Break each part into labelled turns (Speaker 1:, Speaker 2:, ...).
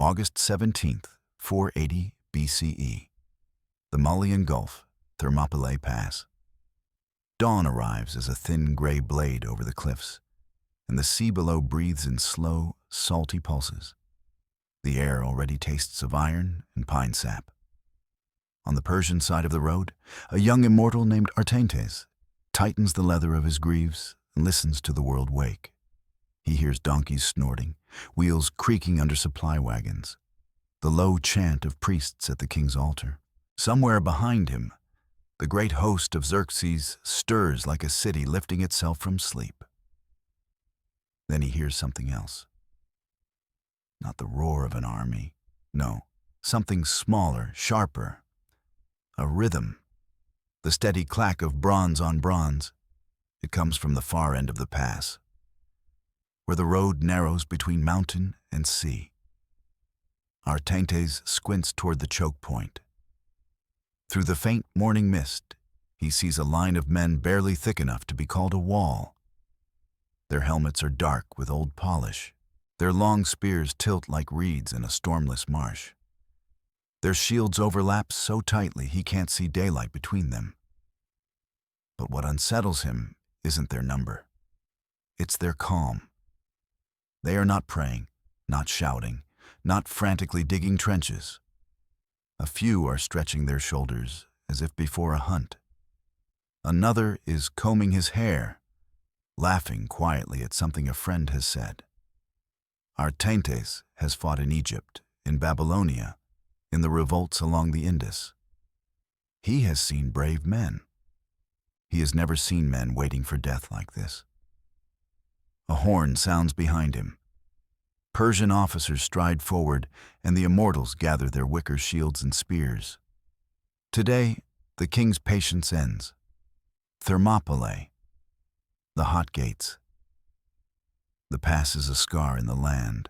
Speaker 1: August 17th, 480 BCE. The Mullian Gulf, Thermopylae Pass. Dawn arrives as a thin gray blade over the cliffs, and the sea below breathes in slow, salty pulses. The air already tastes of iron and pine sap. On the Persian side of the road, a young immortal named Ephialtes tightens the leather of his greaves and listens to the world wake. He hears donkeys snorting, wheels creaking under supply wagons, the low chant of priests at the king's altar. Somewhere behind him, the great host of Xerxes stirs like a city lifting itself from sleep. Then he hears something else. Not the roar of an army, no, something smaller, sharper. A rhythm, the steady clack of bronze on bronze. It comes from the far end of the pass, where the road narrows between mountain and sea. Ephialtes squints toward the choke point. Through the faint morning mist, he sees a line of men barely thick enough to be called a wall. Their helmets are dark with old polish. Their long spears tilt like reeds in a stormless marsh. Their shields overlap so tightly he can't see daylight between them. But what unsettles him isn't their number. It's their calm. They are not praying, not shouting, not frantically digging trenches. A few are stretching their shoulders as if before a hunt. Another is combing his hair, laughing quietly at something a friend has said. Ephialtes has fought in Egypt, in Babylonia, in the revolts along the Indus. He has seen brave men. He has never seen men waiting for death like this. A horn sounds behind him. Persian officers stride forward, and the immortals gather their wicker shields and spears. Today, the king's patience ends. Thermopylae, the hot gates. The pass is a scar in the land.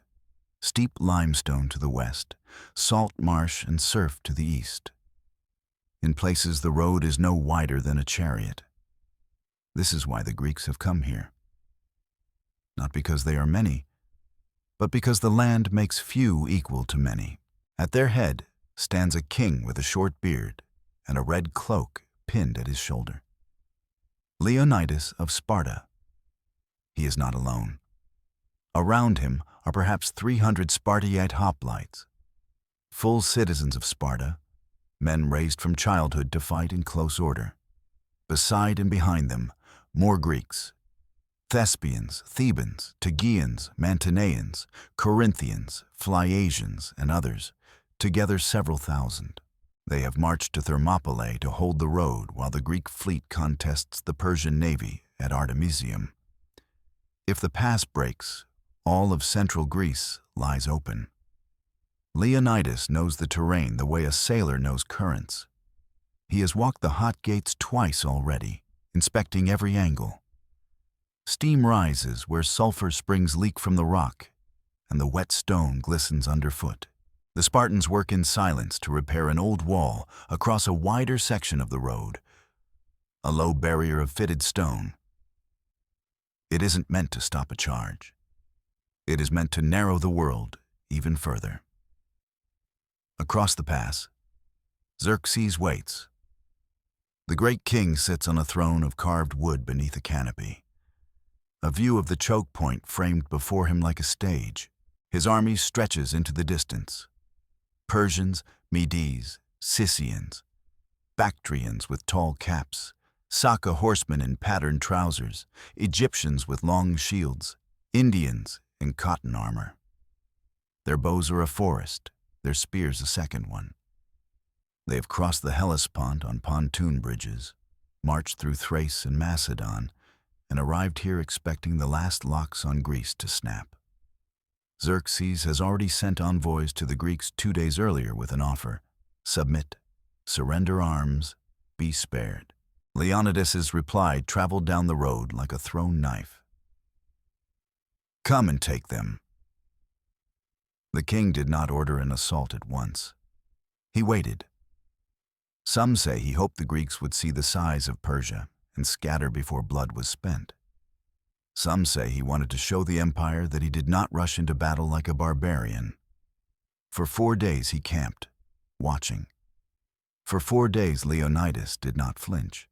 Speaker 1: Steep limestone to the west, salt marsh and surf to the east. In places the road is no wider than a chariot. This is why the Greeks have come here. Not because they are many, but because the land makes few equal to many. At their head stands a king with a short beard and a red cloak pinned at his shoulder. Leonidas of Sparta. He is not alone. Around him are perhaps 300 Spartiate hoplites, full citizens of Sparta, men raised from childhood to fight in close order. Beside and behind them, more Greeks, Thespians, Thebans, Tegeans, Mantineans, Corinthians, Phliasians, and others, together several thousand. They have marched to Thermopylae to hold the road while the Greek fleet contests the Persian navy at Artemisium. If the pass breaks, all of central Greece lies open. Leonidas knows the terrain the way a sailor knows currents. He has walked the hot gates twice already, inspecting every angle. Steam rises where sulfur springs leak from the rock, and the wet stone glistens underfoot. The Spartans work in silence to repair an old wall across a wider section of the road, a low barrier of fitted stone. It isn't meant to stop a charge. It is meant to narrow the world even further. Across the pass, Xerxes waits. The great king sits on a throne of carved wood beneath a canopy. A view of the choke point framed before him like a stage. His army stretches into the distance. Persians, Medes, Scythians, Bactrians with tall caps, Saka horsemen in patterned trousers, Egyptians with long shields, Indians in cotton armor. Their bows are a forest, their spears a second one. They have crossed the Hellespont on pontoon bridges, marched through Thrace and Macedon, and arrived here expecting the last locks on Greece to snap. Xerxes has already sent envoys to the Greeks 2 days earlier with an offer: submit, surrender arms, be spared. Leonidas's reply traveled down the road like a thrown knife. Come and take them. The king did not order an assault at once. He waited. Some say he hoped the Greeks would see the size of Persia and scatter before blood was spent. Some say he wanted to show the empire that he did not rush into battle like a barbarian. For 4 days he camped, watching. For 4 days Leonidas did not flinch.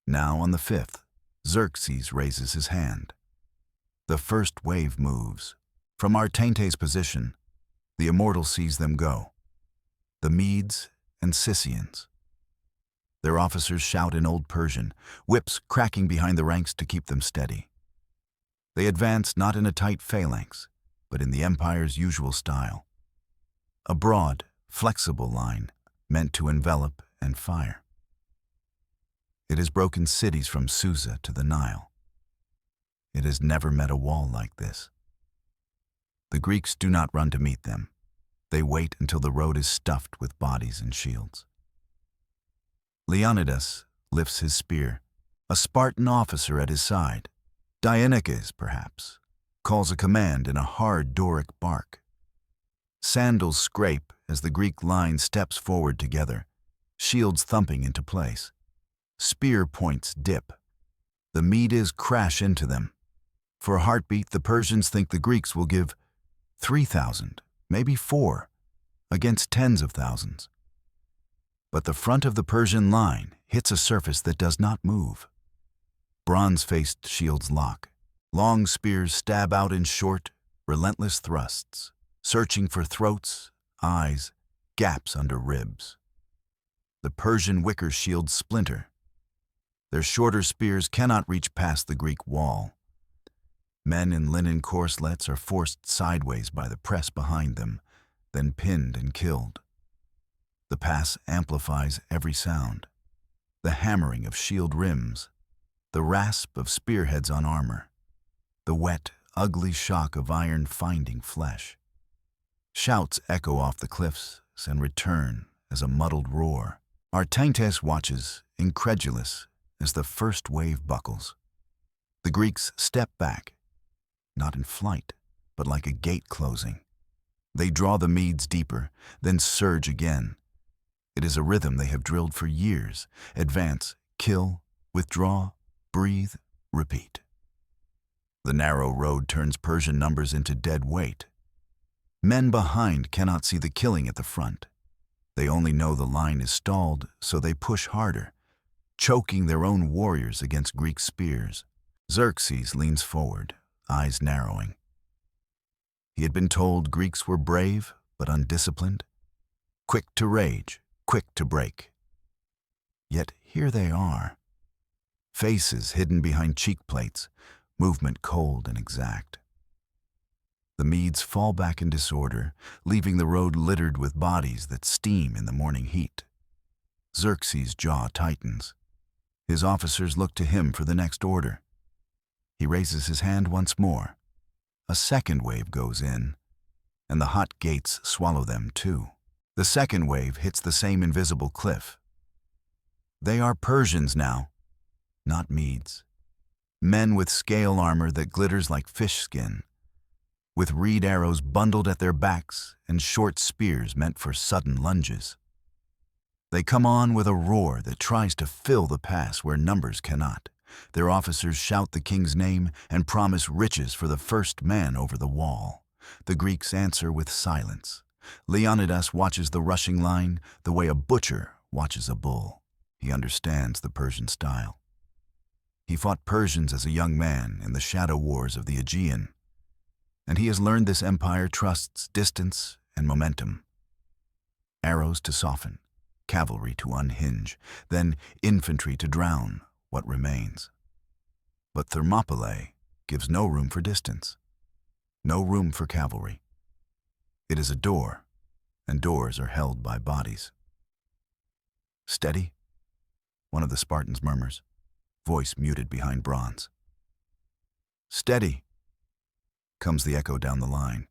Speaker 1: Now on the 5th, Xerxes raises his hand. The first wave moves. From Artaintes' position, the immortal sees them go. The Medes and Scythians. Their officers shout in Old Persian, whips cracking behind the ranks to keep them steady. They advance not in a tight phalanx, but in the empire's usual style. A broad, flexible line meant to envelop and fire. It has broken cities from Susa to the Nile. It has never met a wall like this. The Greeks do not run to meet them. They wait until the road is stuffed with bodies and shields. Leonidas lifts his spear, a Spartan officer at his side. Dionychus, perhaps, calls a command in a hard Doric bark. Sandals scrape as the Greek line steps forward together, shields thumping into place. Spear points dip. The Medes crash into them. For a heartbeat, the Persians think the Greeks will give 3,000, maybe 4, against tens of thousands. But the front of the Persian line hits a surface that does not move. Bronze-faced shields lock. Long spears stab out in short, relentless thrusts, searching for throats, eyes, gaps under ribs. The Persian wicker shields splinter. Their shorter spears cannot reach past the Greek wall. Men in linen corselets are forced sideways by the press behind them, then pinned and killed. The pass amplifies every sound. The hammering of shield rims, the rasp of spearheads on armor, the wet, ugly shock of iron finding flesh. Shouts echo off the cliffs and return as a muddled roar. Artaintes watches, incredulous, as the first wave buckles. The Greeks step back, not in flight, but like a gate closing. They draw the Medes deeper, then surge again. It is a rhythm they have drilled for years. Advance, kill, withdraw, breathe, repeat. The narrow road turns Persian numbers into dead weight. Men behind cannot see the killing at the front. They only know the line is stalled, so they push harder, choking their own warriors against Greek spears. Xerxes leans forward, eyes narrowing. He had been told Greeks were brave but undisciplined, quick to rage, quick to break. Yet here they are, faces hidden behind cheek plates, movement cold and exact. The Medes fall back in disorder, leaving the road littered with bodies that steam in the morning heat. Xerxes' jaw tightens. His officers look to him for the next order. He raises his hand once more. A second wave goes in, and the hot gates swallow them too. The second wave hits the same invisible cliff. They are Persians now, not Medes. Men with scale armor that glitters like fish skin, with reed arrows bundled at their backs and short spears meant for sudden lunges. They come on with a roar that tries to fill the pass where numbers cannot. Their officers shout the king's name and promise riches for the first man over the wall. The Greeks answer with silence. Leonidas watches the rushing line the way a butcher watches a bull. He understands the Persian style. He fought Persians as a young man in the shadow wars of the Aegean, and he has learned this empire trusts distance and momentum. Arrows to soften, cavalry to unhinge, then infantry to drown what remains. But Thermopylae gives no room for distance, no room for cavalry. It is a door, and doors are held by bodies. Steady, one of the Spartans murmurs, voice muted behind bronze. Steady, comes the echo down the line.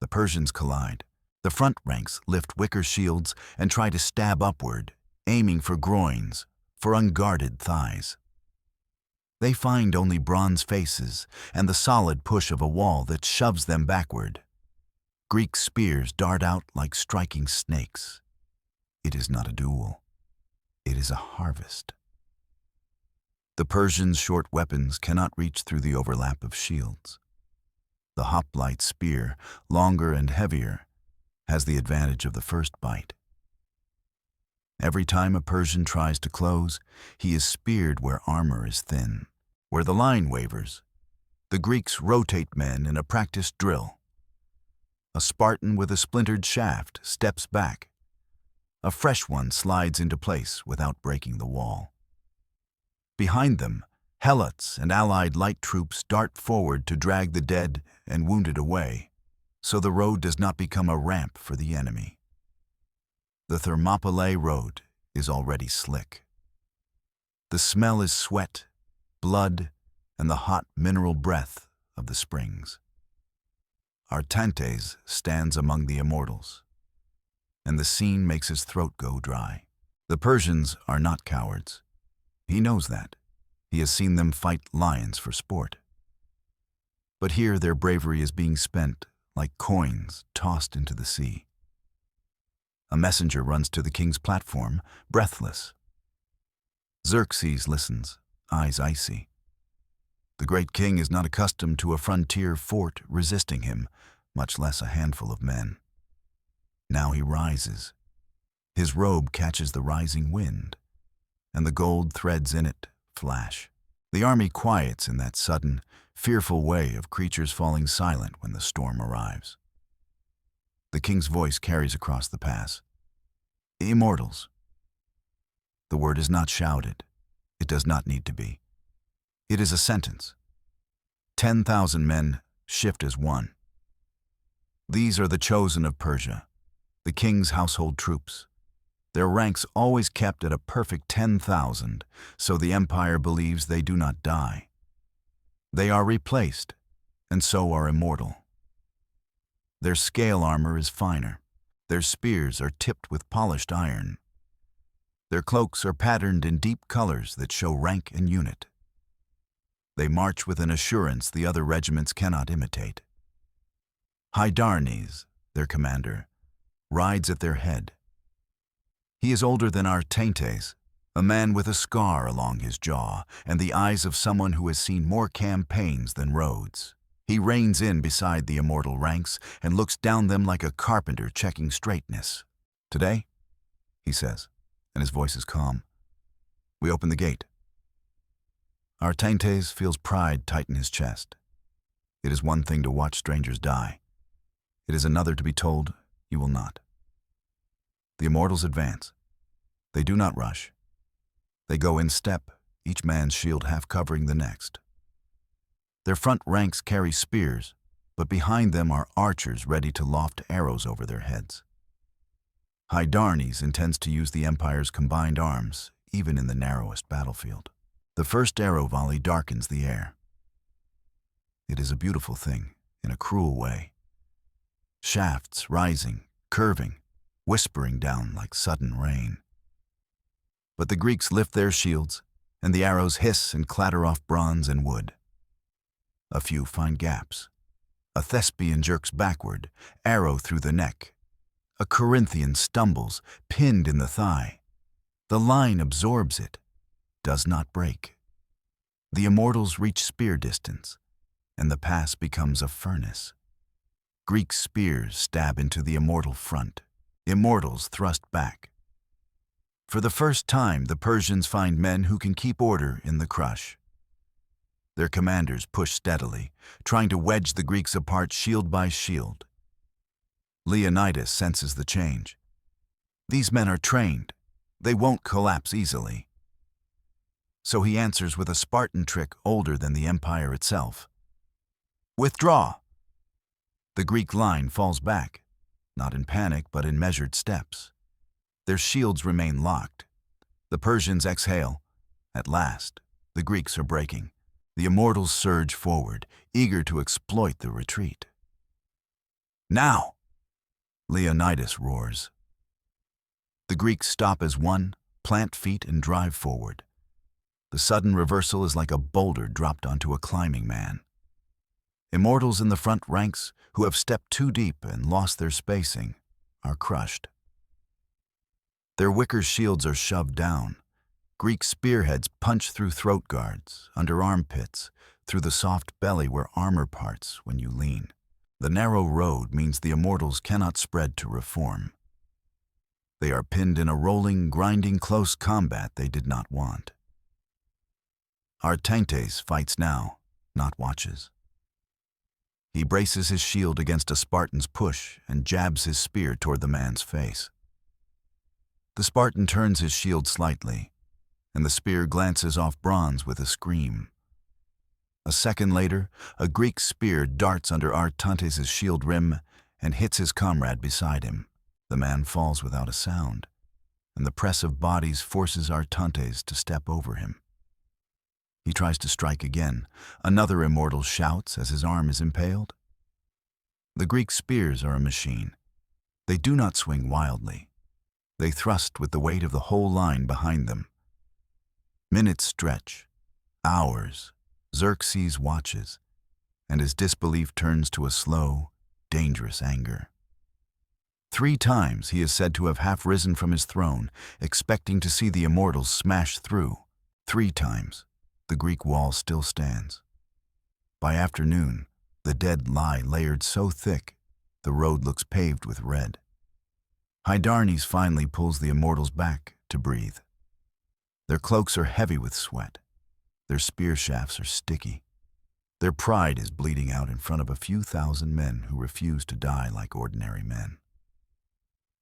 Speaker 1: The Persians collide. The front ranks lift wicker shields and try to stab upward, aiming for groins, for unguarded thighs. They find only bronze faces and the solid push of a wall that shoves them backward. Greek spears dart out like striking snakes. It is not a duel. It is a harvest. The Persians' short weapons cannot reach through the overlap of shields. The hoplite spear, longer and heavier, has the advantage of the first bite. Every time a Persian tries to close, he is speared where armor is thin. Where the line wavers, the Greeks rotate men in a practiced drill. A Spartan with a splintered shaft steps back. A fresh one slides into place without breaking the wall. Behind them, helots and allied light troops dart forward to drag the dead and wounded away, so the road does not become a ramp for the enemy. The Thermopylae road is already slick. The smell is sweat, blood, and the hot mineral breath of the springs. Ephialtes stands among the immortals, and the scene makes his throat go dry. The Persians are not cowards. He knows that. He has seen them fight lions for sport. But here their bravery is being spent like coins tossed into the sea. A messenger runs to the king's platform, breathless. Xerxes listens, eyes icy. The great king is not accustomed to a frontier fort resisting him, much less a handful of men. Now he rises. His robe catches the rising wind, and the gold threads in it flash. The army quiets in that sudden, fearful way of creatures falling silent when the storm arrives. The king's voice carries across the pass. Immortals. The word is not shouted. It does not need to be. It is a sentence. 10,000 men shift as one. These are the chosen of Persia, the king's household troops. Their ranks always kept at a perfect 10,000, so the empire believes they do not die. They are replaced, and so are immortal. Their scale armor is finer. Their spears are tipped with polished iron. Their cloaks are patterned in deep colors that show rank and unit. They march with an assurance the other regiments cannot imitate. Hydarnes, their commander, rides at their head. He is older than Ephialtes, a man with a scar along his jaw and the eyes of someone who has seen more campaigns than roads. He reins in beside the immortal ranks and looks down them like a carpenter checking straightness. Today, he says, and his voice is calm, we open the gate. Ephialtes feels pride tighten his chest. It is one thing to watch strangers die. It is another to be told, you will not. The immortals advance. They do not rush. They go in step, each man's shield half covering the next. Their front ranks carry spears, but behind them are archers ready to loft arrows over their heads. Hydarnes intends to use the empire's combined arms, even in the narrowest battlefield. The first arrow volley darkens the air. It is a beautiful thing, in a cruel way. Shafts rising, curving, whispering down like sudden rain. But the Greeks lift their shields, and the arrows hiss and clatter off bronze and wood. A few find gaps. A Thespian jerks backward, arrow through the neck. A Corinthian stumbles, pinned in the thigh. The line absorbs it, does not break. The immortals reach spear distance, and the pass becomes a furnace. Greek spears stab into the immortal front. Immortals thrust back. For the first time, the Persians find men who can keep order in the crush. Their commanders push steadily, trying to wedge the Greeks apart shield by shield. Leonidas senses the change. These men are trained. They won't collapse easily. So he answers with a Spartan trick older than the empire itself. Withdraw! The Greek line falls back, not in panic but in measured steps. Their shields remain locked. The Persians exhale. At last, the Greeks are breaking. The immortals surge forward, eager to exploit the retreat. Now! Leonidas roars. The Greeks stop as one, plant feet, and drive forward. The sudden reversal is like a boulder dropped onto a climbing man. Immortals in the front ranks, who have stepped too deep and lost their spacing, are crushed. Their wicker shields are shoved down. Greek spearheads punch through throat guards, under armpits, through the soft belly where armor parts when you lean. The narrow road means the immortals cannot spread to reform. They are pinned in a rolling, grinding, close combat they did not want. Outmatched fights now, not watches. He braces his shield against a Spartan's push and jabs his spear toward the man's face. The Spartan turns his shield slightly, and the spear glances off bronze with a scream. A second later, a Greek spear darts under Outmatched's shield rim and hits his comrade beside him. The man falls without a sound, and the press of bodies forces Outmatched to step over him. He tries to strike again. Another immortal shouts as his arm is impaled. The Greek spears are a machine. They do not swing wildly. They thrust with the weight of the whole line behind them. Minutes stretch, hours. Xerxes watches, and his disbelief turns to a slow, dangerous anger. 3 times he is said to have half risen from his throne, expecting to see the immortals smash through. 3 times, the Greek wall still stands. By afternoon, the dead lie layered so thick, the road looks paved with red. Hydarnes finally pulls the immortals back to breathe. Their cloaks are heavy with sweat. Their spear shafts are sticky. Their pride is bleeding out in front of a few thousand men who refuse to die like ordinary men.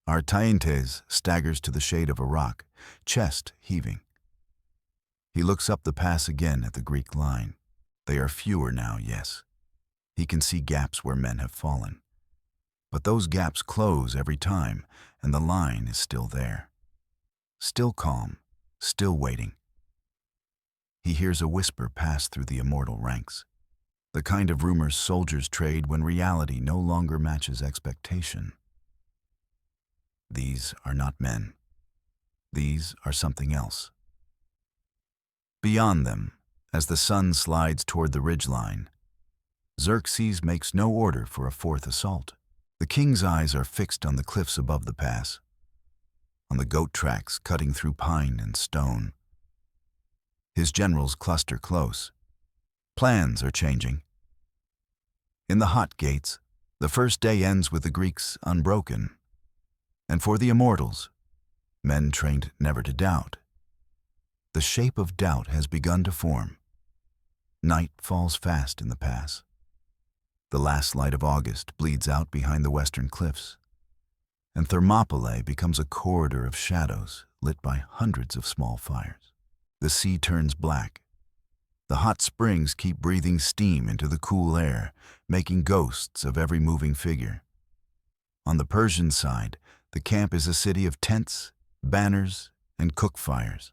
Speaker 1: Outmatched staggers to the shade of a rock, chest heaving. He looks up the pass again at the Greek line. They are fewer now, yes. He can see gaps where men have fallen. But those gaps close every time, and the line is still there. Still calm, still waiting. He hears a whisper pass through the immortal ranks, the kind of rumors soldiers trade when reality no longer matches expectation. These are not men. These are something else. Beyond them, as the sun slides toward the ridgeline, Xerxes makes no order for a 4th assault. The king's eyes are fixed on the cliffs above the pass, on the goat tracks cutting through pine and stone. His generals cluster close. Plans are changing. In the hot gates, the first day ends with the Greeks unbroken. And for the immortals, men trained never to doubt, the shape of doubt has begun to form. Night falls fast in the pass. The last light of August bleeds out behind the western cliffs, and Thermopylae becomes a corridor of shadows lit by hundreds of small fires. The sea turns black. The hot springs keep breathing steam into the cool air, making ghosts of every moving figure. On the Persian side, the camp is a city of tents, banners, and cook fires.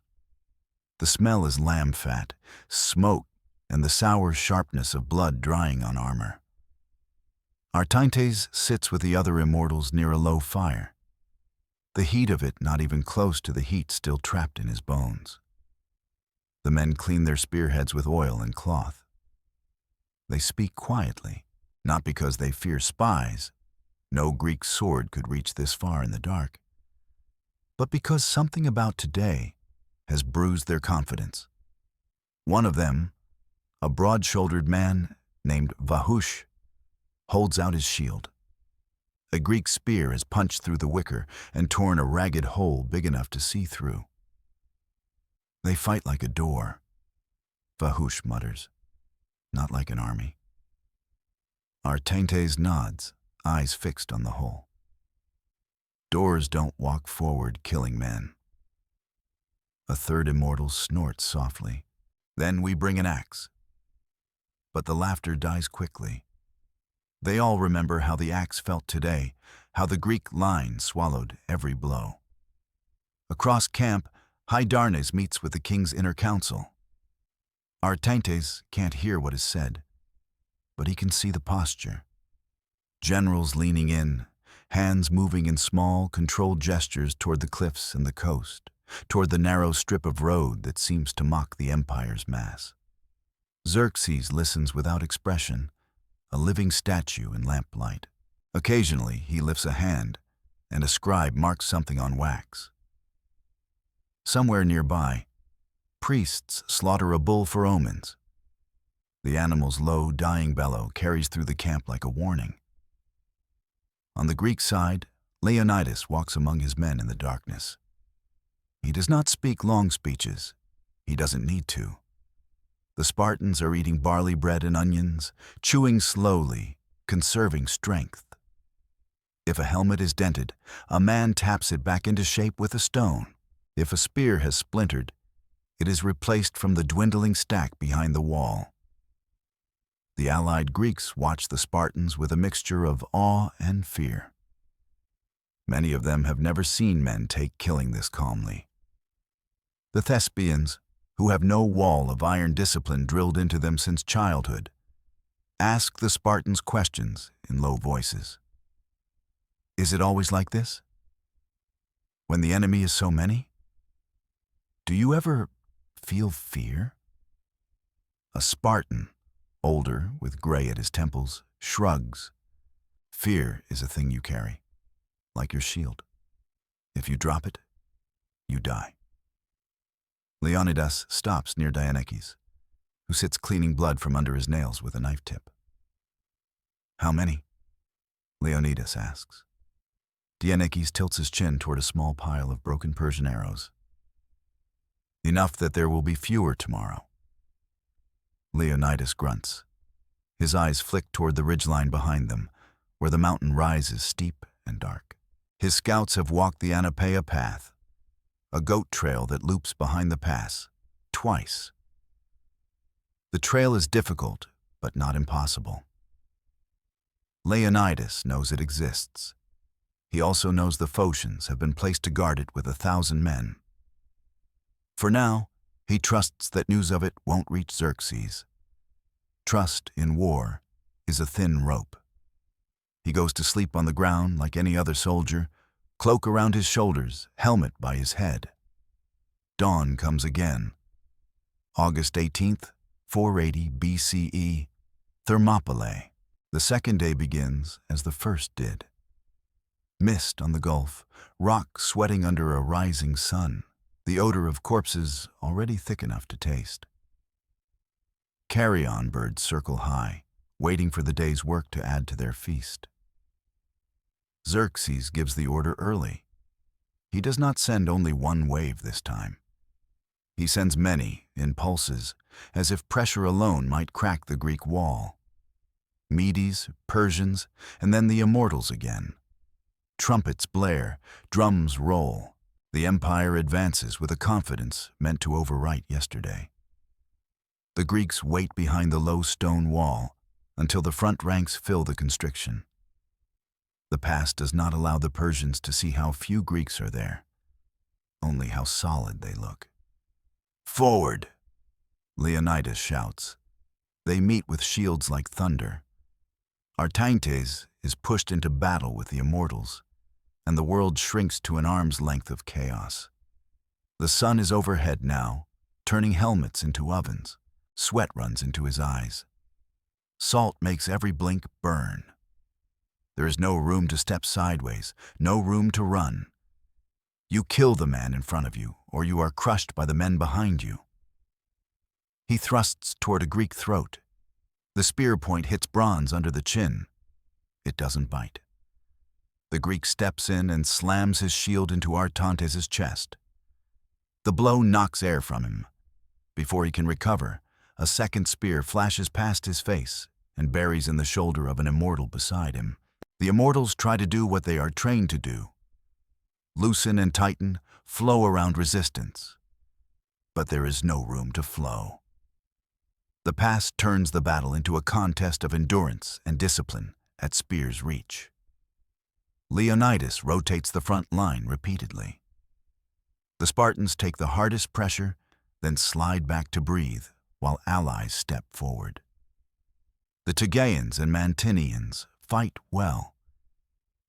Speaker 1: The smell is lamb fat, smoke, and the sour sharpness of blood drying on armor. Outmatched sits with the other immortals near a low fire, the heat of it not even close to the heat still trapped in his bones. The men clean their spearheads with oil and cloth. They speak quietly, not because they fear spies. No Greek sword could reach this far in the dark, but because something about today has bruised their confidence. One of them, a broad-shouldered man named Vahush, holds out his shield. A Greek spear has punched through the wicker and torn a ragged hole big enough to see through. They fight like a door, Vahush mutters, not like an army. Outmatched nods, eyes fixed on the hole. Doors don't walk forward killing men. A third immortal snorts softly. Then we bring an axe. But the laughter dies quickly. They all remember how the axe felt today, how the Greek line swallowed every blow. Across camp, Hydarnes meets with the king's inner council. Outmatched can't hear what is said, but he can see the posture. Generals leaning in, hands moving in small, controlled gestures toward the cliffs and the coast, toward the narrow strip of road that seems to mock the empire's mass. Xerxes listens without expression, a living statue in lamplight. Occasionally, he lifts a hand, and a scribe marks something on wax. Somewhere nearby, priests slaughter a bull for omens. The animal's low, dying bellow carries through the camp like a warning. On the Greek side, Leonidas walks among his men in the darkness. He does not speak long speeches. He doesn't need to. The Spartans are eating barley bread and onions, chewing slowly, conserving strength. If a helmet is dented, a man taps it back into shape with a stone. If a spear has splintered, it is replaced from the dwindling stack behind the wall. The allied Greeks watch the Spartans with a mixture of awe and fear. Many of them have never seen men take killing this calmly. The Thespians, who have no wall of iron discipline drilled into them since childhood, ask the Spartans questions in low voices. Is it always like this? When the enemy is so many? Do you ever feel fear? A Spartan, older, with gray at his temples, shrugs. Fear is a thing you carry, like your shield. If you drop it, you die. Leonidas stops near Dianekes, who sits cleaning blood from under his nails with a knife tip. How many? Leonidas asks. Dianekes tilts his chin toward a small pile of broken Persian arrows. Enough that there will be fewer tomorrow. Leonidas grunts. His eyes flick toward the ridgeline behind them, where the mountain rises steep and dark. His scouts have walked the Anapaea path, a goat trail that loops behind the pass, twice. The trail is difficult, but not impossible. Leonidas knows it exists. He also knows the Phocians have been placed to guard it with 1,000 men. For now, he trusts that news of it won't reach Xerxes. Trust in war is a thin rope. He goes to sleep on the ground like any other soldier, cloak around his shoulders, helmet by his head. Dawn comes again. August 18th, 480 BCE, Thermopylae. The second day begins as the first did. Mist on the Gulf, rock sweating under a rising sun, the odor of corpses already thick enough to taste. Carrion birds circle high, waiting for the day's work to add to their feast. Xerxes gives the order early. He does not send only one wave this time. He sends many, in pulses, as if pressure alone might crack the Greek wall. Medes, Persians, and then the immortals again. Trumpets blare, drums roll. The empire advances with a confidence meant to overwrite yesterday. The Greeks wait behind the low stone wall until the front ranks fill the constriction. The pass does not allow the Persians to see how few Greeks are there, only how solid they look. Forward! Leonidas shouts. They meet with shields like thunder. Ephialtes is pushed into battle with the immortals, and the world shrinks to an arm's length of chaos. The sun is overhead now, turning helmets into ovens. Sweat runs into his eyes. Salt makes every blink burn. There is no room to step sideways, no room to run. You kill the man in front of you, or you are crushed by the men behind you. He thrusts toward a Greek throat. The spear point hits bronze under the chin. It doesn't bite. The Greek steps in and slams his shield into Ephialtes' chest. The blow knocks air from him. Before he can recover, a second spear flashes past his face and buries in the shoulder of an immortal beside him. The immortals try to do what they are trained to do. Loosen and tighten, flow around resistance. But there is no room to flow. The pass turns the battle into a contest of endurance and discipline at spear's reach. Leonidas rotates the front line repeatedly. The Spartans take the hardest pressure, then slide back to breathe, while allies step forward. The Tegeans and Mantineans fight well,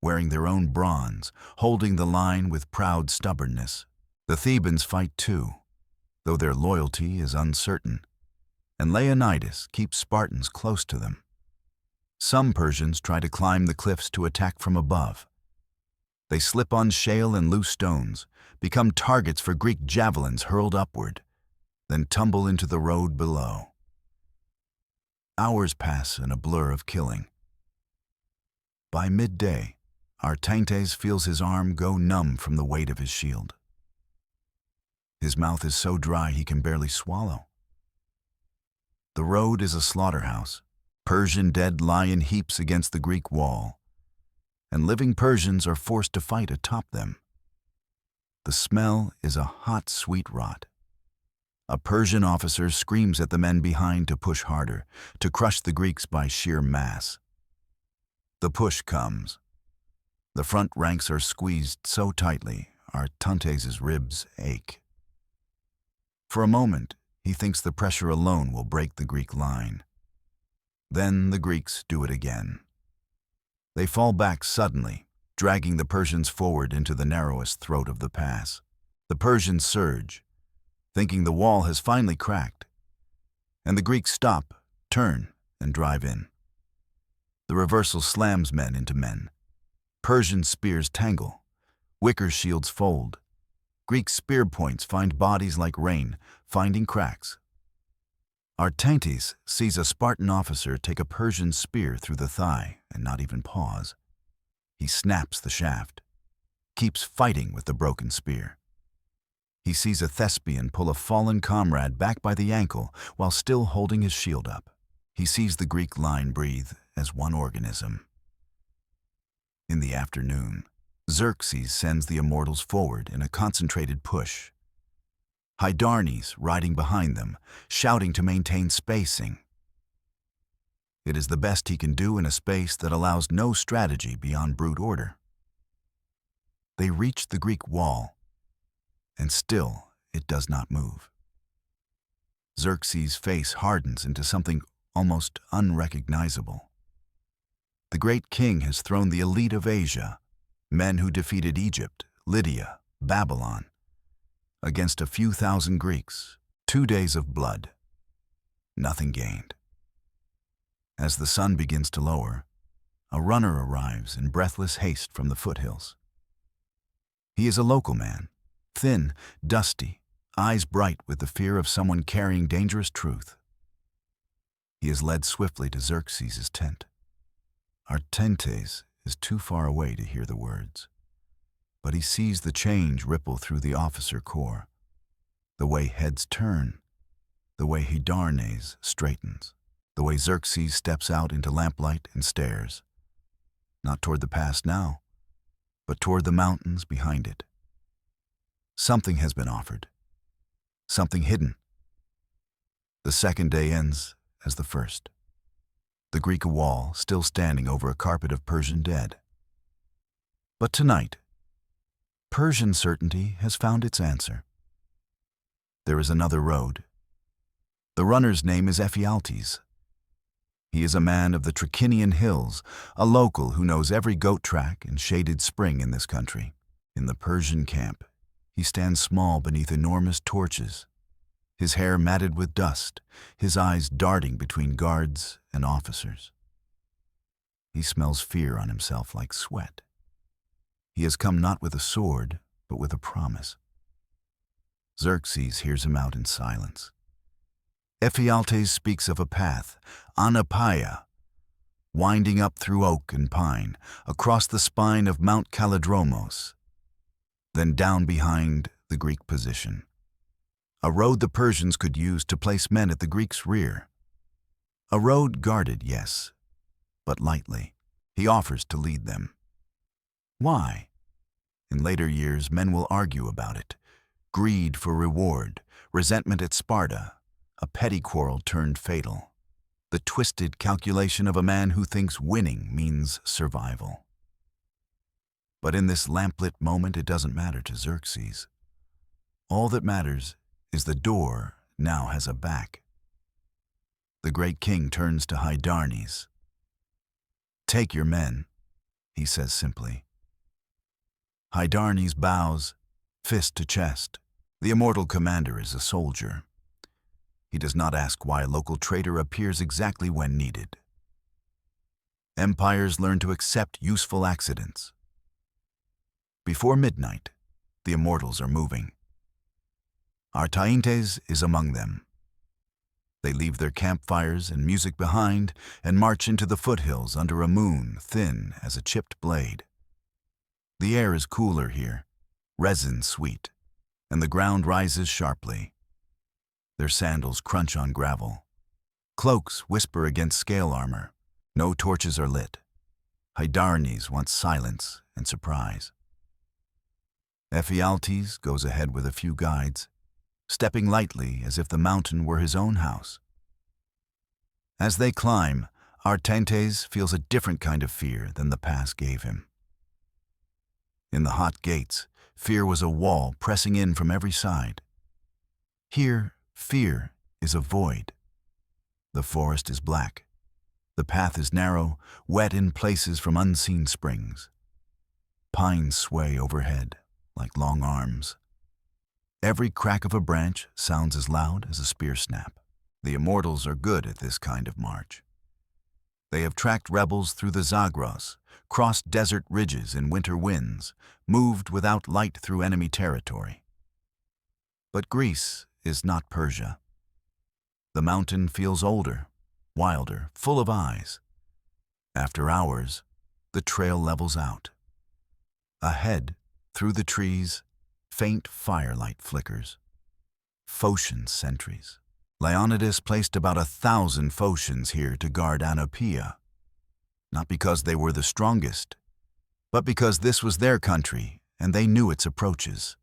Speaker 1: wearing their own bronze, holding the line with proud stubbornness. The Thebans fight too, though their loyalty is uncertain, and Leonidas keeps Spartans close to them. Some Persians try to climb the cliffs to attack from above. They slip on shale and loose stones, become targets for Greek javelins hurled upward, then tumble into the road below. Hours pass in a blur of killing. By midday, Artaintes feels his arm go numb from the weight of his shield. His mouth is so dry he can barely swallow. The road is a slaughterhouse. Persian dead lie in heaps against the Greek wall, and living Persians are forced to fight atop them. The smell is a hot, sweet rot. A Persian officer screams at the men behind to push harder, to crush the Greeks by sheer mass. The push comes. The front ranks are squeezed so tightly, Artaintes' ribs ache. For a moment, he thinks the pressure alone will break the Greek line. Then the Greeks do it again. They fall back suddenly, dragging the Persians forward into the narrowest throat of the pass. The Persians surge, thinking the wall has finally cracked, and the Greeks stop, turn, and drive in. The reversal slams men into men. Persian spears tangle, wicker shields fold. Greek spear points find bodies like rain, finding cracks. Artaintes sees a Spartan officer take a Persian spear through the thigh and not even pause. He snaps the shaft, keeps fighting with the broken spear. He sees a Thespian pull a fallen comrade back by the ankle while still holding his shield up. He sees the Greek line breathe as one organism. In the afternoon, Xerxes sends the immortals forward in a concentrated push. Hydarnes riding behind them, shouting to maintain spacing. It is the best he can do in a space that allows no strategy beyond brute order. They reach the Greek wall, and still it does not move. Xerxes' face hardens into something almost unrecognizable. The great king has thrown the elite of Asia, men who defeated Egypt, Lydia, Babylon, against a few thousand Greeks. 2 days of blood. Nothing gained. As the sun begins to lower, a runner arrives in breathless haste from the foothills. He is a local man, thin, dusty, eyes bright with the fear of someone carrying dangerous truth. He is led swiftly to Xerxes' tent. Artaintes is too far away to hear the words, but he sees the change ripple through the officer corps, the way heads turn, the way Hydarnes straightens, the way Xerxes steps out into lamplight and stares, not toward the past now, but toward the mountains behind it. Something has been offered, something hidden. The second day ends as the first. The Greek wall still standing over a carpet of Persian dead. But tonight, Persian certainty has found its answer. There is another road. The runner's name is Ephialtes. He is a man of the Trachinian hills, a local who knows every goat track and shaded spring in this country. In the Persian camp, he stands small beneath enormous torches, his hair matted with dust, his eyes darting between guards and officers. He smells fear on himself like sweat. He has come not with a sword, but with a promise. Xerxes hears him out in silence. Ephialtes speaks of a path, Anapaia, winding up through oak and pine, across the spine of Mount Kalidromos, then down behind the Greek position. A road the Persians could use to place men at the Greeks' rear. A road guarded, yes, but lightly. He offers to lead them. Why? In later years, men will argue about it. Greed for reward, resentment at Sparta, a petty quarrel turned fatal. The twisted calculation of a man who thinks winning means survival. But in this lamplit moment, it doesn't matter to Xerxes. All that matters is the door now has a back. The great king turns to Hydarnes. "Take your men," he says simply. Hydarnes bows, fist to chest. The immortal commander is a soldier. He does not ask why a local traitor appears exactly when needed. Empires learn to accept useful accidents. Before midnight, the immortals are moving. Artaintes is among them. They leave their campfires and music behind and march into the foothills under a moon thin as a chipped blade. The air is cooler here, resin sweet, and the ground rises sharply. Their sandals crunch on gravel. Cloaks whisper against scale armor. No torches are lit. Hydarnes wants silence and surprise. Ephialtes goes ahead with a few guides, stepping lightly as if the mountain were his own house. As they climb, Artentes feels a different kind of fear than the pass gave him. In the hot gates, fear was a wall pressing in from every side. Here, fear is a void. The forest is black. The path is narrow, wet in places from unseen springs. Pines sway overhead like long arms. Every crack of a branch sounds as loud as a spear snap. The immortals are good at this kind of march. They have tracked rebels through the Zagros, crossed desert ridges in winter winds, moved without light through enemy territory. But Greece is not Persia. The mountain feels older, wilder, full of eyes. After hours, the trail levels out. Ahead, through the trees, faint firelight flickers. Phocian sentries. Leonidas placed about 1,000 Phocians here to guard Anopeia, not because they were the strongest, but because this was their country and they knew its approaches.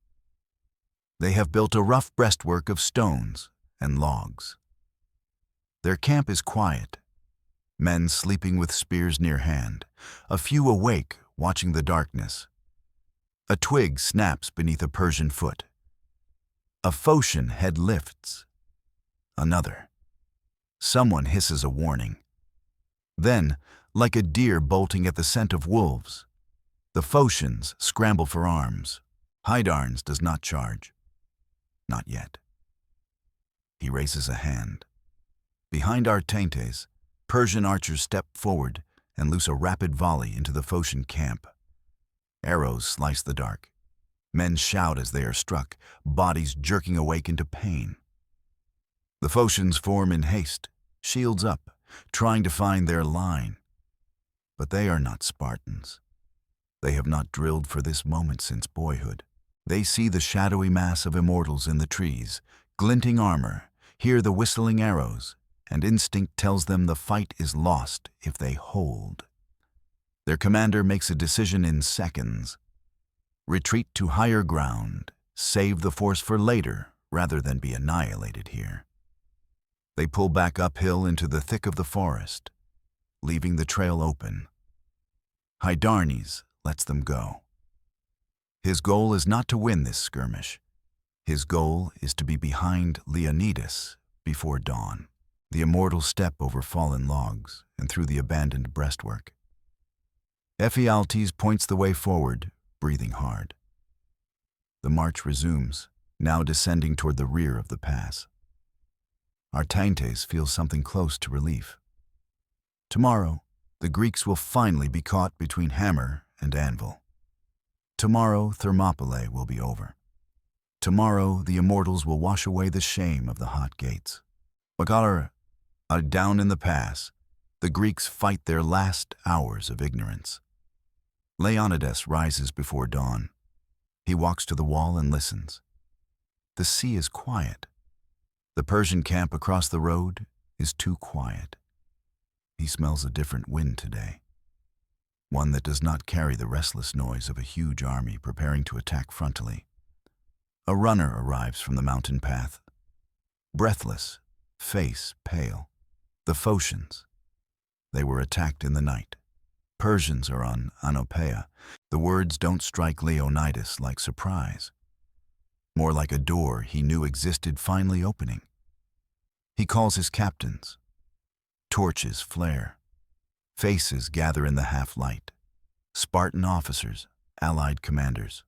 Speaker 1: They have built a rough breastwork of stones and logs. Their camp is quiet, men sleeping with spears near hand, a few awake watching the darkness. A twig snaps beneath a Persian foot. A Phocian head lifts. Another. Someone hisses a warning. Then, like a deer bolting at the scent of wolves, the Phocians scramble for arms. Hydarnes does not charge. Not yet. He raises a hand. Behind Artentes, Persian archers step forward and loose a rapid volley into the Phocian camp. Arrows slice the dark. Men shout as they are struck, bodies jerking awake into pain. The Phocians form in haste, shields up, trying to find their line. But they are not Spartans. They have not drilled for this moment since boyhood. They see the shadowy mass of immortals in the trees, glinting armor, hear the whistling arrows, and instinct tells them the fight is lost if they hold. Their commander makes a decision in seconds. Retreat to higher ground, save the force for later rather than be annihilated here. They pull back uphill into the thick of the forest, leaving the trail open. Hydarnes lets them go. His goal is not to win this skirmish. His goal is to be behind Leonidas before dawn. The immortals step over fallen logs and through the abandoned breastwork. Ephialtes points the way forward, breathing hard. The march resumes, now descending toward the rear of the pass. Artentes feels something close to relief. Tomorrow, the Greeks will finally be caught between hammer and anvil. Tomorrow, Thermopylae will be over. Tomorrow, the immortals will wash away the shame of the hot gates. Down in the pass, the Greeks fight their last hours of ignorance. Leonidas rises before dawn. He walks to the wall and listens. The sea is quiet. The Persian camp across the road is too quiet. He smells a different wind today. One that does not carry the restless noise of a huge army preparing to attack frontally. A runner arrives from the mountain path. Breathless, face pale. The Phocians. They were attacked in the night. Persians are on Anopeia. The words don't strike Leonidas like surprise. More like a door he knew existed finally opening. He calls his captains. Torches flare. Faces gather in the half-light. Spartan officers, allied commanders.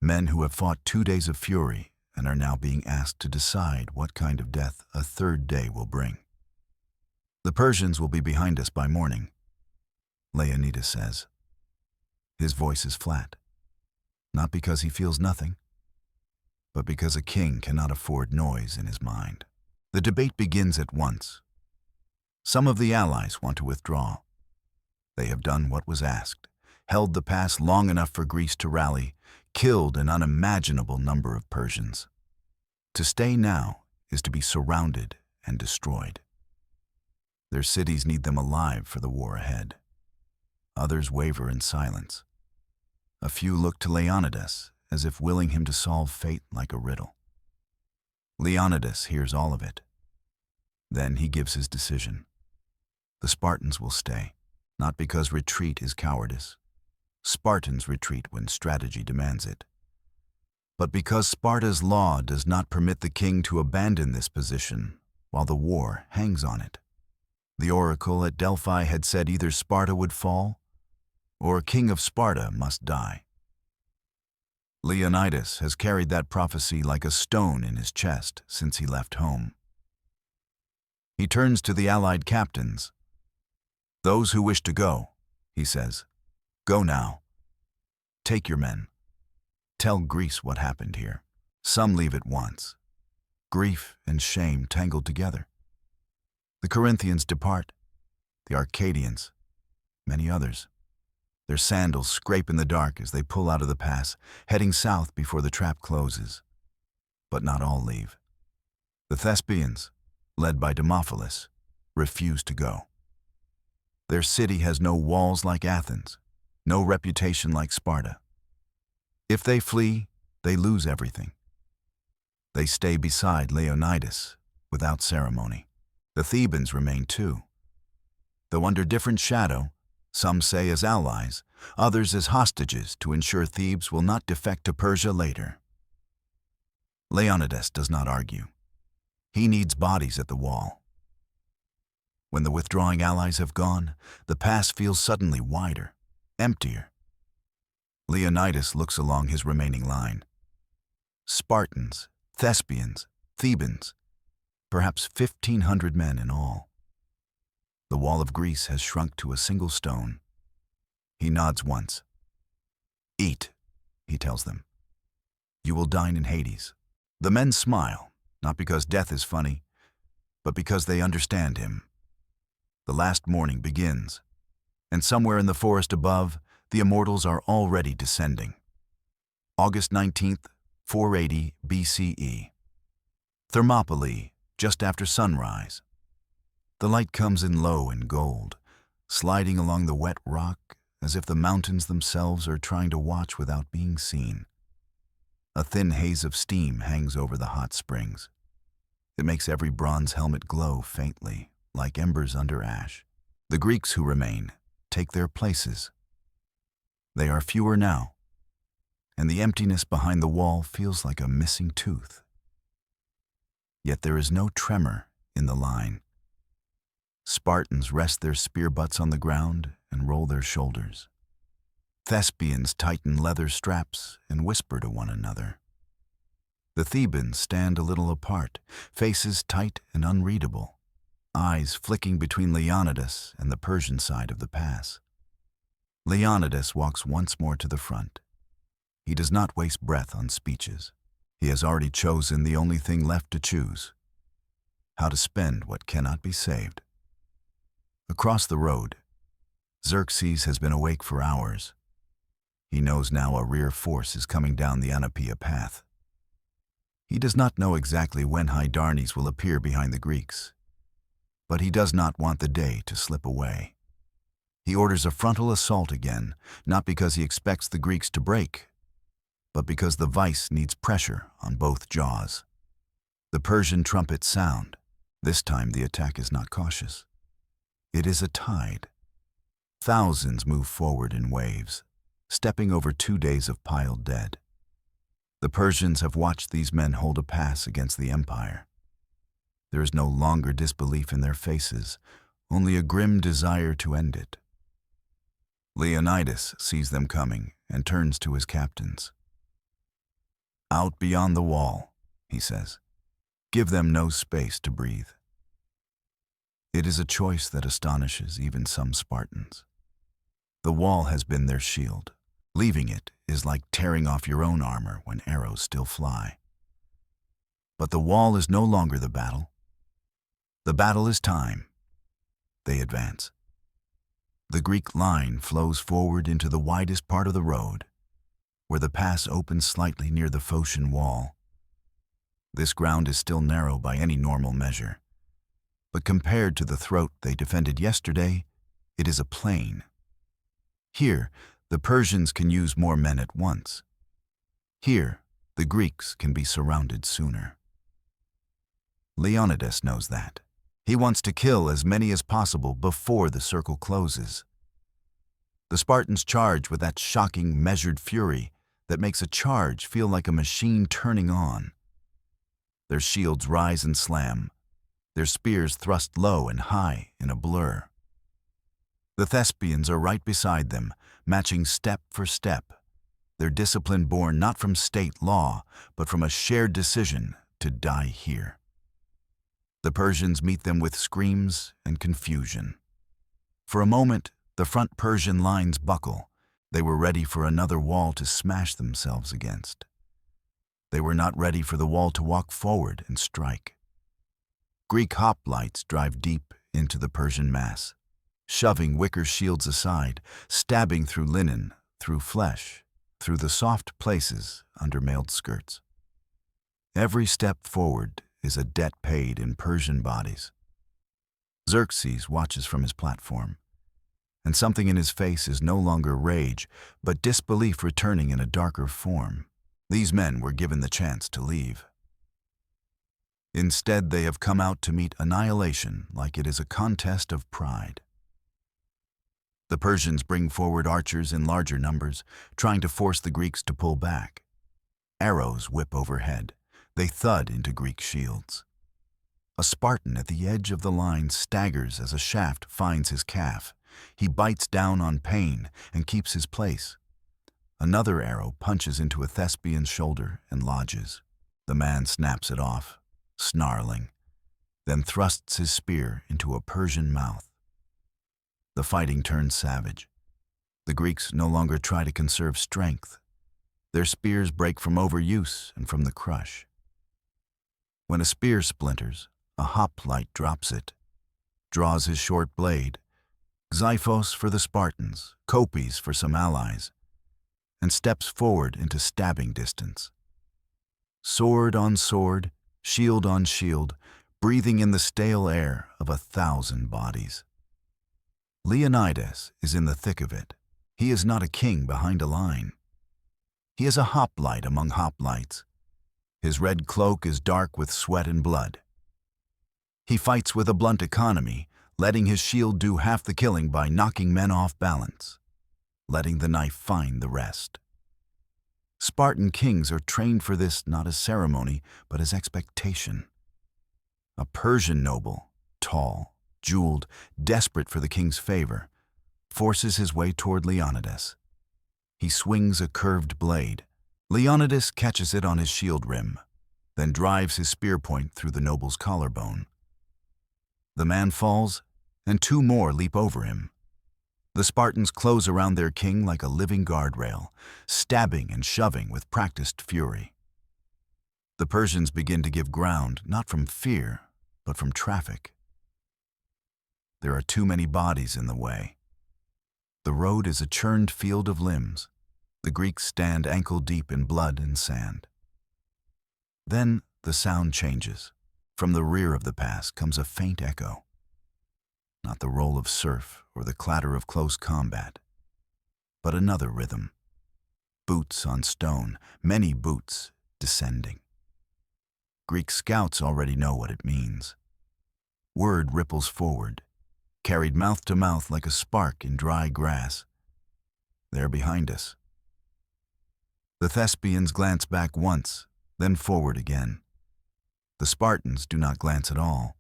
Speaker 1: Men who have fought 2 days of fury and are now being asked to decide what kind of death a third day will bring. The Persians will be behind us by morning, Leonidas says. His voice is flat, not because he feels nothing, but because a king cannot afford noise in his mind. The debate begins at once. Some of the allies want to withdraw. They have done what was asked. held the pass long enough for Greece to rally, killed an unimaginable number of Persians. To stay now is to be surrounded and destroyed. Their cities need them alive for the war ahead. Others waver in silence. A few look to Leonidas as if willing him to solve fate like a riddle. Leonidas hears all of it. Then he gives his decision. The Spartans will stay, not because retreat is cowardice. Spartans retreat when strategy demands it. But because Sparta's law does not permit the king to abandon this position while the war hangs on it. The oracle at Delphi had said either Sparta would fall or King of Sparta must die. Leonidas has carried that prophecy like a stone in his chest since he left home. He turns to the allied captains. "Those who wish to go," he says, "go now. Take your men. Tell Greece what happened here." Some leave at once. Grief and shame tangled together. The Corinthians depart, the Arcadians, many others. Their sandals scrape in the dark as they pull out of the pass, heading south before the trap closes. But not all leave. The Thespians, led by Thermopylae, refuse to go. Their city has no walls like Athens, no reputation like Sparta. If they flee, they lose everything. They stay beside Leonidas without ceremony. The Thebans remain too. Though under different shadow, some say as allies, others as hostages to ensure Thebes will not defect to Persia later. Leonidas does not argue. He needs bodies at the wall. When the withdrawing allies have gone, the pass feels suddenly wider, emptier. Leonidas looks along his remaining line. Spartans, Thespians, Thebans, perhaps 1,500 men in all. The wall of Greece has shrunk to a single stone. He nods once. "Eat," he tells them. "You will dine in Hades." The men smile, not because death is funny, but because they understand him. The last morning begins, and somewhere in the forest above, the immortals are already descending. August 19th, 480 BCE. Thermopylae, just after sunrise. The light comes in low and gold, sliding along the wet rock as if the mountains themselves are trying to watch without being seen. A thin haze of steam hangs over the hot springs. It makes every bronze helmet glow faintly, like embers under ash. The Greeks who remain take their places. They are fewer now, and the emptiness behind the wall feels like a missing tooth. Yet there is no tremor in the line. Spartans rest their spear butts on the ground and roll their shoulders. Thespians tighten leather straps and whisper to one another. The Thebans stand a little apart, faces tight and unreadable, eyes flicking between Leonidas and the Persian side of the pass. Leonidas walks once more to the front. He does not waste breath on speeches. He has already chosen the only thing left to choose: how to spend what cannot be saved. Across the road, Xerxes has been awake for hours. He knows now a rear force is coming down the Oenopian path. He does not know exactly when Hydarnes will appear behind the Greeks, but he does not want the day to slip away. He orders a frontal assault again, not because he expects the Greeks to break, but because the vice needs pressure on both jaws. The Persian trumpets sound. This time the attack is not cautious. It is a tide. Thousands move forward in waves, stepping over 2 days of piled dead. The Persians have watched these men hold a pass against the empire. There is no longer disbelief in their faces, only a grim desire to end it. Leonidas sees them coming and turns to his captains. "Out beyond the wall," he says. "Give them no space to breathe." It is a choice that astonishes even some Spartans. The wall has been their shield. Leaving it is like tearing off your own armor when arrows still fly. But the wall is no longer the battle. The battle is time. They advance. The Greek line flows forward into the widest part of the road, where the pass opens slightly near the Phocian wall. This ground is still narrow by any normal measure, but compared to the throat they defended yesterday, it is a plain. Here, the Persians can use more men at once. Here, the Greeks can be surrounded sooner. Leonidas knows that. He wants to kill as many as possible before the circle closes. The Spartans charge with that shocking, measured fury that makes a charge feel like a machine turning on. Their shields rise and slam, their spears thrust low and high in a blur. The Thespians are right beside them, matching step for step, their discipline born not from state law, but from a shared decision to die here. The Persians meet them with screams and confusion. For a moment, the front Persian lines buckle. They were ready for another wall to smash themselves against. They were not ready for the wall to walk forward and strike. Greek hoplites drive deep into the Persian mass, shoving wicker shields aside, stabbing through linen, through flesh, through the soft places under mailed skirts. Every step forward is a debt paid in Persian bodies. Xerxes watches from his platform, and something in his face is no longer rage, but disbelief returning in a darker form. These men were given the chance to leave. Instead, they have come out to meet annihilation like it is a contest of pride. The Persians bring forward archers in larger numbers, trying to force the Greeks to pull back. Arrows whip overhead. They thud into Greek shields. A Spartan at the edge of the line staggers as a shaft finds his calf. He bites down on pain and keeps his place. Another arrow punches into a Thespian's shoulder and lodges. The man snaps it off, snarling, then thrusts his spear into a Persian mouth. The fighting turns savage. The Greeks no longer try to conserve strength. Their spears break from overuse and from the crush. When a spear splinters, a hoplite drops it, draws his short blade, Xyphos for the Spartans, Copes for some allies, and steps forward into stabbing distance. Sword on sword, shield on shield, breathing in the stale air of 1,000 bodies. Leonidas is in the thick of it. He is not a king behind a line. He is a hoplite among hoplites. His red cloak is dark with sweat and blood. He fights with a blunt economy, letting his shield do half the killing by knocking men off balance, letting the knife find the rest. Spartan kings are trained for this not as ceremony, but as expectation. A Persian noble, tall, jeweled, desperate for the king's favor, forces his way toward Leonidas. He swings a curved blade. Leonidas catches it on his shield rim, then drives his spear point through the noble's collarbone. The man falls, and 2 more leap over him. The Spartans close around their king like a living guardrail, stabbing and shoving with practiced fury. The Persians begin to give ground, not from fear, but from traffic. There are too many bodies in the way. The road is a churned field of limbs. The Greeks stand ankle-deep in blood and sand. Then the sound changes. From the rear of the pass comes a faint echo. Not the roll of surf or the clatter of close combat, but another rhythm. Boots on stone, many boots descending. Greek scouts already know what it means. Word ripples forward, carried mouth to mouth like a spark in dry grass. They're behind us. The Thespians glance back once, then forward again. The Spartans do not glance at all.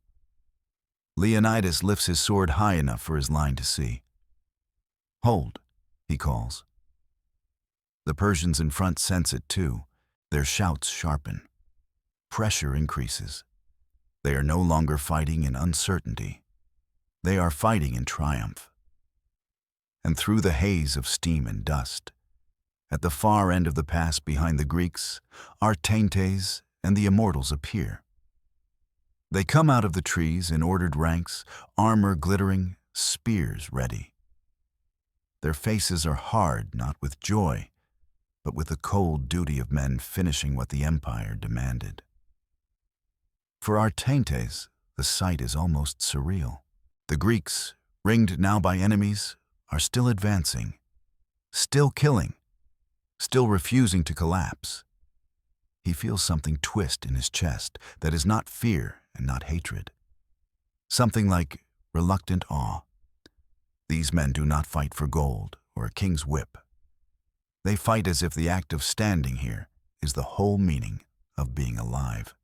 Speaker 1: Leonidas lifts his sword high enough for his line to see. "Hold," he calls. The Persians in front sense it too. Their shouts sharpen. Pressure increases. They are no longer fighting in uncertainty. They are fighting in triumph. And through the haze of steam and dust, at the far end of the pass behind the Greeks, Ephialtes and the immortals appear. They come out of the trees in ordered ranks, armor glittering, spears ready. Their faces are hard not with joy, but with the cold duty of men finishing what the empire demanded. For Artaintes, the sight is almost surreal. The Greeks, ringed now by enemies, are still advancing, still killing, still refusing to collapse. He feels something twist in his chest that is not fear and not hatred. Something like reluctant awe. These men do not fight for gold or a king's whip. They fight as if the act of standing here is the whole meaning of being alive.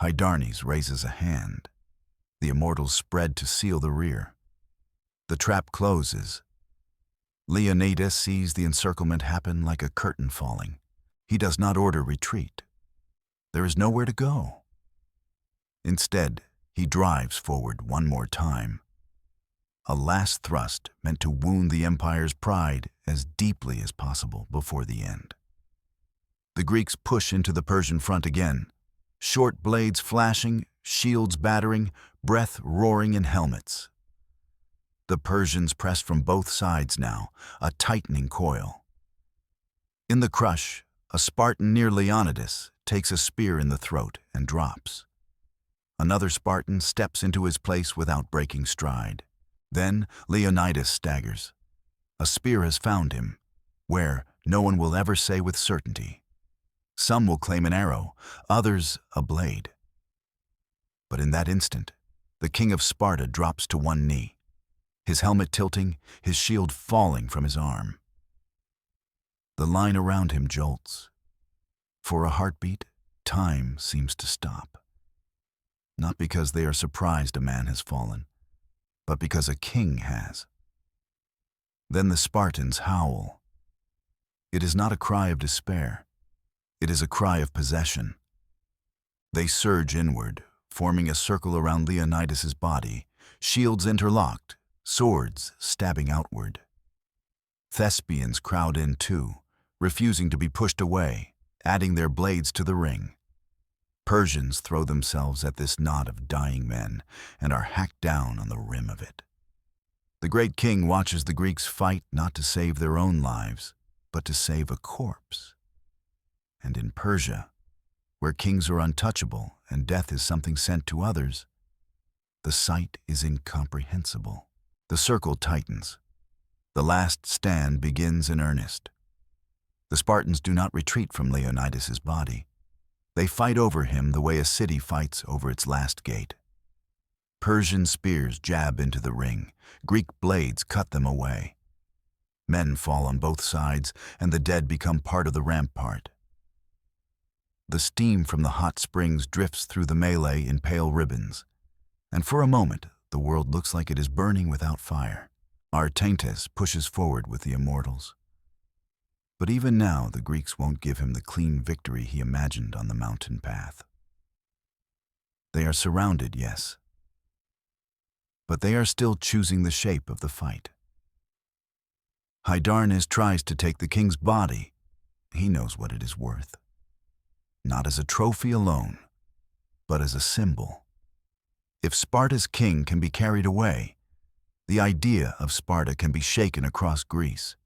Speaker 1: Hydarnes raises a hand. The immortals spread to seal the rear. The trap closes. Leonidas sees the encirclement happen like a curtain falling. He does not order retreat. There is nowhere to go. Instead, he drives forward one more time. A last thrust meant to wound the empire's pride as deeply as possible before the end. The Greeks push into the Persian front again, short blades flashing, shields battering, breath roaring in helmets. The Persians press from both sides now, a tightening coil. In the crush, a Spartan near Leonidas takes a spear in the throat and drops. Another Spartan steps into his place without breaking stride. Then Leonidas staggers. A spear has found him, where no one will ever say with certainty. Some will claim an arrow, others a blade. But in that instant, the king of Sparta drops to one knee, his helmet tilting, his shield falling from his arm. The line around him jolts. For a heartbeat, time seems to stop. Not because they are surprised a man has fallen, but because a king has. Then the Spartans howl. It is not a cry of despair. It is a cry of possession. They surge inward, forming a circle around Leonidas's body, shields interlocked, swords stabbing outward. Thespians crowd in too, refusing to be pushed away, adding their blades to the ring. Persians throw themselves at this knot of dying men and are hacked down on the rim of it. The great king watches the Greeks fight not to save their own lives, but to save a corpse. And in Persia, where kings are untouchable and death is something sent to others, the sight is incomprehensible. The circle tightens. The last stand begins in earnest. The Spartans do not retreat from Leonidas's body. They fight over him the way a city fights over its last gate. Persian spears jab into the ring. Greek blades cut them away. Men fall on both sides, and the dead become part of the rampart. The steam from the hot springs drifts through the melee in pale ribbons, and for a moment the world looks like it is burning without fire. Artaintes pushes forward with the immortals. But even now the Greeks won't give him the clean victory he imagined on the mountain path. They are surrounded, yes, but they are still choosing the shape of the fight. Hydarnes tries to take the king's body. He knows what it is worth. Not as a trophy alone, but as a symbol. If Sparta's king can be carried away, the idea of Sparta can be shaken across Greece.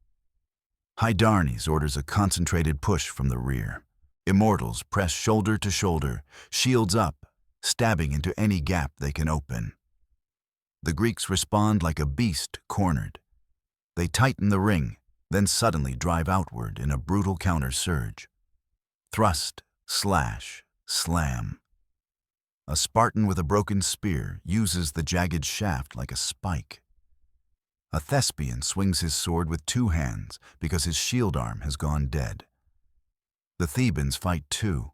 Speaker 1: Hydarnes orders a concentrated push from the rear. Immortals press shoulder to shoulder, shields up, stabbing into any gap they can open. The Greeks respond like a beast cornered. They tighten the ring, then suddenly drive outward in a brutal counter-surge. Thrust, slash, slam. A Spartan with a broken spear uses the jagged shaft like a spike. A Thespian swings his sword with two hands because his shield arm has gone dead. The Thebans fight too.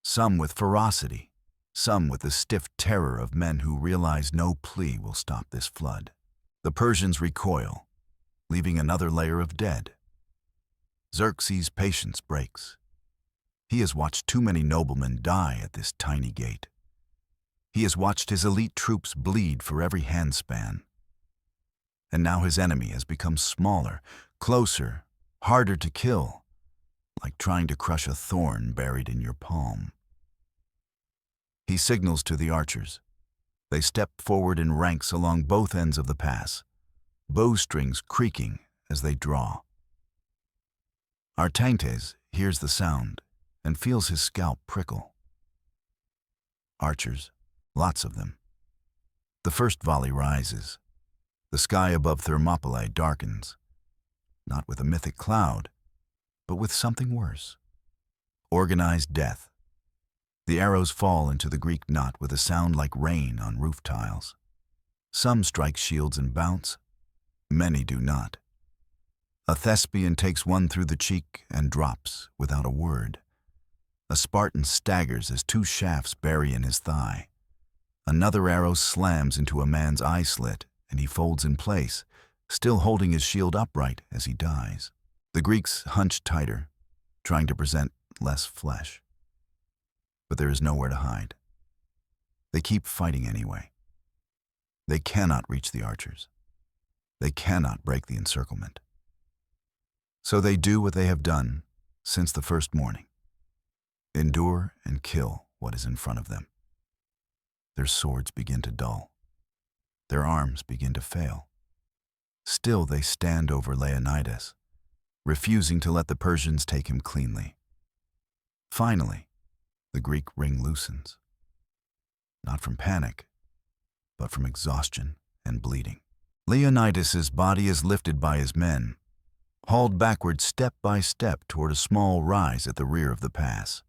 Speaker 1: Some with ferocity, some with the stiff terror of men who realize no plea will stop this flood. The Persians recoil, leaving another layer of dead. Xerxes' patience breaks. He has watched too many noblemen die at this tiny gate. He has watched his elite troops bleed for every handspan. And now his enemy has become smaller, closer, harder to kill, like trying to crush a thorn buried in your palm. He signals to the archers. They step forward in ranks along both ends of the pass. bowstrings creaking as they draw. Outmatched hears the sound and feels his scalp prickle. Archers, lots of them. The first volley rises. The sky above Thermopylae darkens, not with a mythic cloud, but with something worse. Organized death. The arrows fall into the Greek knot with a sound like rain on roof tiles. Some strike shields and bounce, many do not. A Thespian takes one through the cheek and drops without a word. A Spartan staggers as two shafts bury in his thigh. Another arrow slams into a man's eye slit, and he folds in place, still holding his shield upright as he dies. The Greeks hunch tighter, trying to present less flesh. But there is nowhere to hide. They keep fighting anyway. They cannot reach the archers. They cannot break the encirclement. So they do what they have done since the first morning. Endure and kill what is in front of them. Their swords begin to dull. Their arms begin to fail. Still they stand over Leonidas, refusing to let the Persians take him cleanly. Finally, the Greek ring loosens. Not from panic, but from exhaustion and bleeding. Leonidas's body is lifted by his men, hauled backward step by step toward a small rise at the rear of the pass.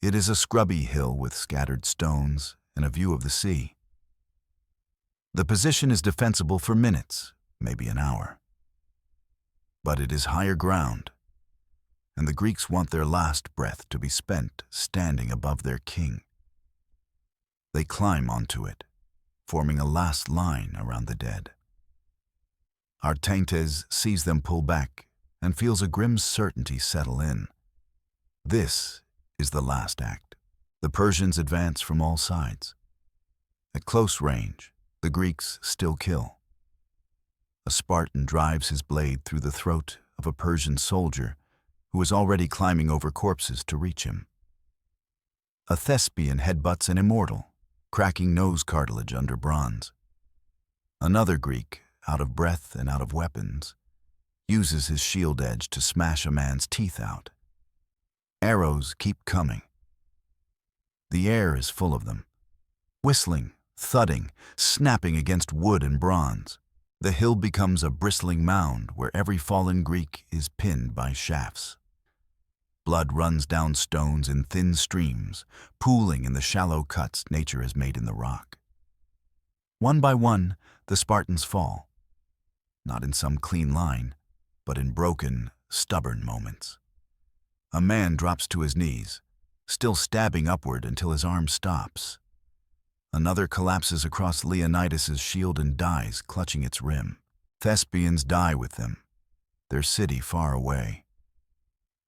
Speaker 1: It is a scrubby hill with scattered stones and a view of the sea. The position is defensible for minutes, maybe an hour. But it is higher ground, and the Greeks want their last breath to be spent standing above their king. They climb onto it, forming a last line around the dead. Outmatched sees them pull back and feels a grim certainty settle in. This is the last act. The Persians advance from all sides. At close range, the Greeks still kill. A Spartan drives his blade through the throat of a Persian soldier who is already climbing over corpses to reach him. A Thespian headbutts an immortal, cracking nose cartilage under bronze. Another Greek, out of breath and out of weapons, uses his shield edge to smash a man's teeth out. Arrows keep coming. The air is full of them, whistling, thudding, snapping against wood and bronze. The hill becomes a bristling mound where every fallen Greek is pinned by shafts. Blood runs down stones in thin streams, pooling in the shallow cuts nature has made in the rock. One by one, the Spartans fall, not in some clean line, but in broken, stubborn moments. A man drops to his knees, still stabbing upward until his arm stops. Another collapses across Leonidas's shield and dies, clutching its rim. Thespians die with them, their city far away.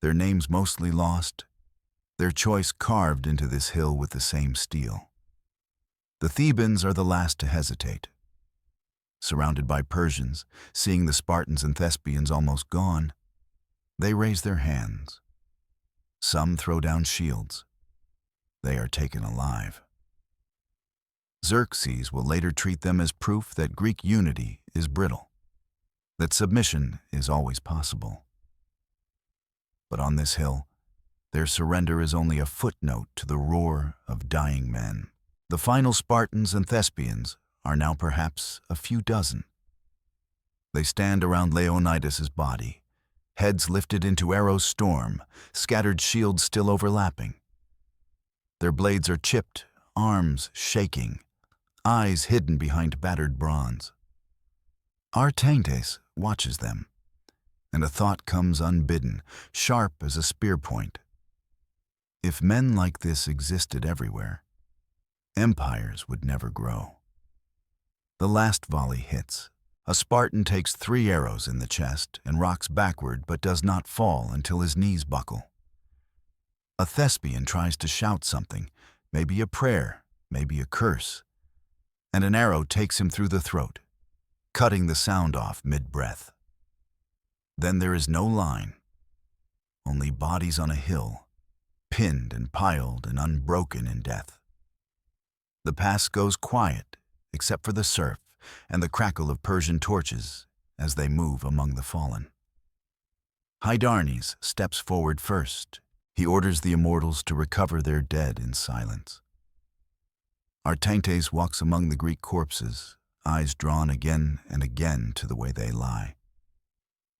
Speaker 1: Their names mostly lost, their choice carved into this hill with the same steel. The Thebans are the last to hesitate. Surrounded by Persians, seeing the Spartans and Thespians almost gone, they raise their hands. Some throw down shields. They are taken alive. Xerxes will later treat them as proof that Greek unity is brittle, that submission is always possible. But on this hill, their surrender is only a footnote to the roar of dying men. The final Spartans and Thespians are now perhaps a few dozen. They stand around Leonidas's body, heads lifted into arrows' storm, scattered shields still overlapping. Their blades are chipped, arms shaking, eyes hidden behind battered bronze. Outmatched watches them, and a thought comes unbidden, sharp as a spear point. If men like this existed everywhere, empires would never grow. The last volley hits. A Spartan takes 3 arrows in the chest and rocks backward but does not fall until his knees buckle. A Thespian tries to shout something, maybe a prayer, maybe a curse, and an arrow takes him through the throat, cutting the sound off mid-breath. Then there is no line, only bodies on a hill, pinned and piled and unbroken in death. The pass goes quiet, except for the surf, and the crackle of Persian torches as they move among the fallen. Hydarnes steps forward first. He orders the immortals to recover their dead in silence. Artantes walks among the Greek corpses, eyes drawn again and again to the way they lie.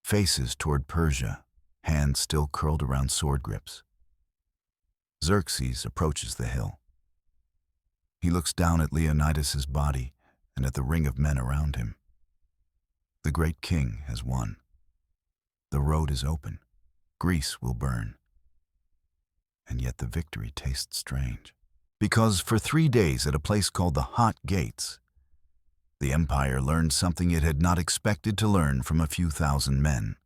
Speaker 1: Faces toward Persia, hands still curled around sword grips. Xerxes approaches the hill. He looks down at Leonidas's body and at the ring of men around him. The great king has won. The road is open. Greece will burn. And yet the victory tastes strange. Because for 3 days at a place called the Hot Gates, the empire learned something it had not expected to learn from a few thousand men.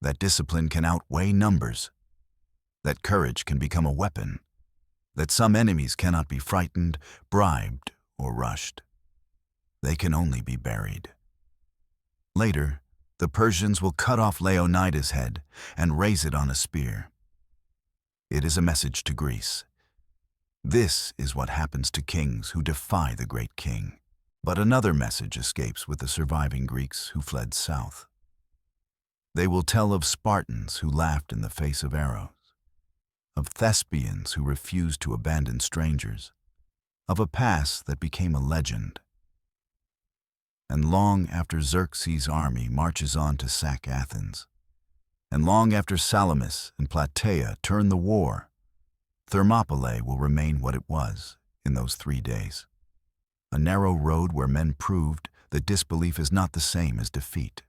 Speaker 1: That discipline can outweigh numbers. That courage can become a weapon. That some enemies cannot be frightened, bribed, or rushed. They can only be buried. Later, the Persians will cut off Leonidas' head and raise it on a spear. It is a message to Greece. This is what happens to kings who defy the great king. But another message escapes with the surviving Greeks who fled south. They will tell of Spartans who laughed in the face of arrows, of Thespians who refused to abandon strangers, of a past that became a legend. And long after Xerxes' army marches on to sack Athens, and long after Salamis and Plataea turn the war, Thermopylae will remain what it was in those 3 days. A narrow road where men proved that disbelief is not the same as defeat.